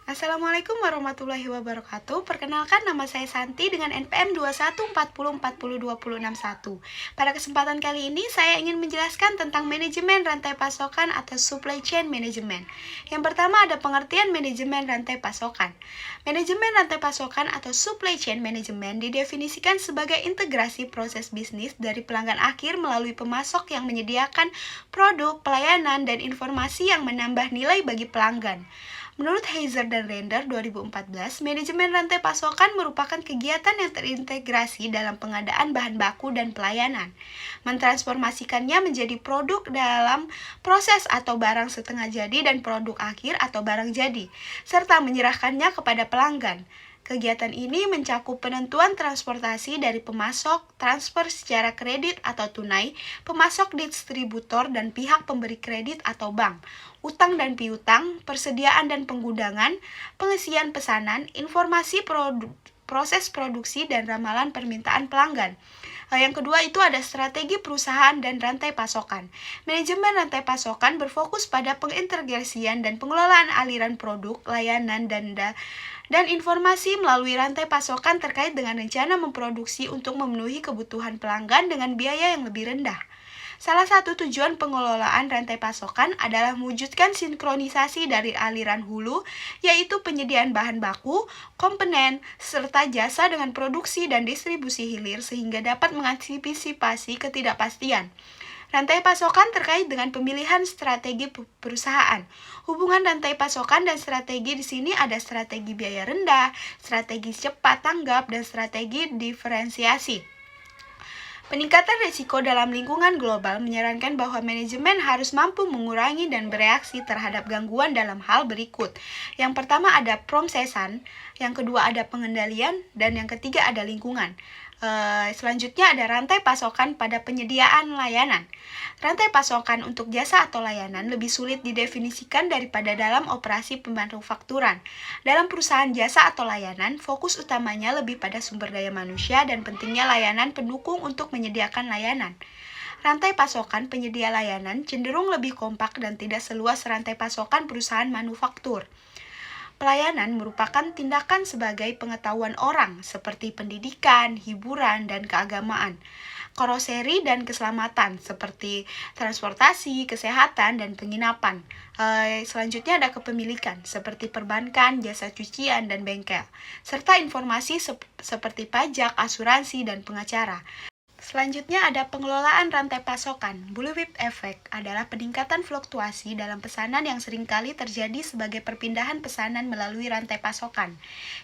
Assalamualaikum warahmatullahi wabarakatuh. Perkenalkan, nama saya Santi dengan NPM 2140402061. Pada kesempatan kali ini saya ingin menjelaskan tentang manajemen rantai pasokan atau supply chain management. Yang pertama ada pengertian manajemen rantai pasokan. Manajemen rantai pasokan atau supply chain management didefinisikan sebagai integrasi proses bisnis dari pelanggan akhir melalui pemasok yang menyediakan produk, pelayanan, dan informasi yang menambah nilai bagi pelanggan. Menurut Heiser dan Render 2014, manajemen rantai pasokan merupakan kegiatan yang terintegrasi dalam pengadaan bahan baku dan pelayanan, mentransformasikannya menjadi produk dalam proses atau barang setengah jadi dan produk akhir atau barang jadi, serta menyerahkannya kepada pelanggan. Kegiatan ini mencakup penentuan transportasi dari pemasok, transfer secara kredit atau tunai, pemasok distributor dan pihak pemberi kredit atau bank, utang dan piutang, persediaan dan penggudangan, pengisian pesanan, informasi proses produksi dan ramalan permintaan pelanggan. Yang kedua itu ada strategi perusahaan dan rantai pasokan. Manajemen rantai pasokan berfokus pada pengintegrasian dan pengelolaan aliran produk, layanan, dan informasi melalui rantai pasokan terkait dengan rencana memproduksi untuk memenuhi kebutuhan pelanggan dengan biaya yang lebih rendah. Salah satu tujuan pengelolaan rantai pasokan adalah mewujudkan sinkronisasi dari aliran hulu, yaitu penyediaan bahan baku, komponen, serta jasa dengan produksi dan distribusi hilir sehingga dapat mengantisipasi ketidakpastian. Rantai pasokan terkait dengan pemilihan strategi perusahaan. Hubungan rantai pasokan dan strategi di sini ada strategi biaya rendah, strategi cepat tanggap, dan strategi diferensiasi. Peningkatan risiko dalam lingkungan global menyarankan bahwa manajemen harus mampu mengurangi dan bereaksi terhadap gangguan dalam hal berikut. Yang pertama ada prosesan, yang kedua ada pengendalian, dan yang ketiga ada lingkungan. Selanjutnya ada rantai pasokan pada penyediaan layanan. Rantai pasokan untuk jasa atau layanan lebih sulit didefinisikan daripada dalam operasi pemanufakturan. Dalam perusahaan jasa atau layanan, fokus utamanya lebih pada sumber daya manusia dan pentingnya layanan pendukung untuk menyediakan layanan. Rantai pasokan penyedia layanan cenderung lebih kompak dan tidak seluas rantai pasokan perusahaan manufaktur. Pelayanan merupakan tindakan sebagai pengetahuan orang, seperti pendidikan, hiburan, dan keagamaan. Karoseri dan keselamatan, seperti transportasi, kesehatan, dan penginapan. Selanjutnya ada kepemilikan, seperti perbankan, jasa cucian, dan bengkel. Serta informasi seperti pajak, asuransi, dan pengacara. Selanjutnya ada pengelolaan rantai pasokan. Bullwhip effect adalah peningkatan fluktuasi dalam pesanan yang seringkali terjadi sebagai perpindahan pesanan melalui rantai pasokan.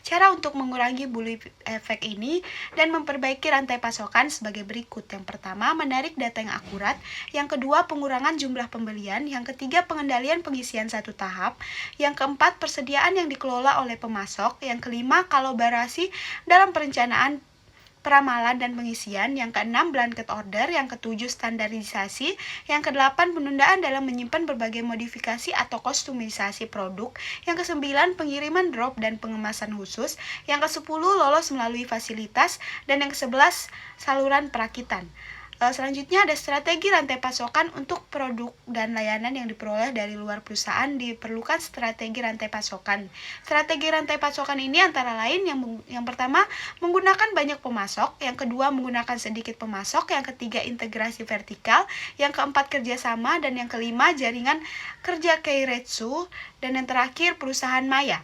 Cara untuk mengurangi bullwhip effect ini dan memperbaiki rantai pasokan sebagai berikut. Yang pertama, menarik data yang akurat. Yang kedua, pengurangan jumlah pembelian. Yang ketiga, pengendalian pengisian satu tahap. Yang keempat, persediaan yang dikelola oleh pemasok. Yang kelima, kolaborasi dalam perencanaan, peramalan dan pengisian. Yang keenam, blanket order. Yang ketujuh, standarisasi. Yang kedelapan, penundaan dalam menyimpan berbagai modifikasi atau kostumisasi produk. Yang kesembilan, pengiriman drop dan pengemasan khusus. Yang kesepuluh, lolos melalui fasilitas. Dan yang kesebelas, saluran perakitan. Selanjutnya ada strategi rantai pasokan untuk produk dan layanan yang diperoleh dari luar perusahaan. Diperlukan strategi rantai pasokan. Strategi rantai pasokan ini antara lain yang pertama menggunakan banyak pemasok, yang kedua menggunakan sedikit pemasok, yang ketiga integrasi vertikal, yang keempat kerjasama, dan yang kelima jaringan kerja keiretsu, dan yang terakhir perusahaan maya.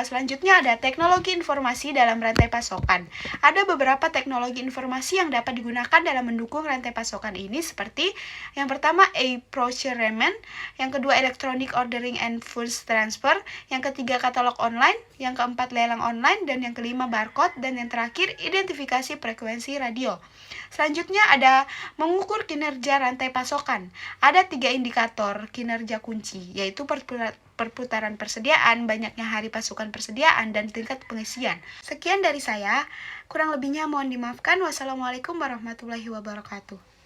Selanjutnya ada teknologi informasi dalam rantai pasokan. Ada beberapa teknologi informasi yang dapat digunakan dalam mendukung rantai pasokan ini seperti yang pertama e-procurement, yang kedua electronic ordering and funds transfer, yang ketiga katalog online, yang keempat lelang online, dan yang kelima barcode, dan yang terakhir identifikasi frekuensi radio. Selanjutnya ada mengukur kinerja rantai pasokan. Ada 3 indikator kinerja kunci, yaitu perputaran persediaan, banyaknya hari pasukan persediaan, dan tingkat pengisian. Sekian dari saya, kurang lebihnya mohon dimaafkan. Wassalamualaikum warahmatullahi wabarakatuh.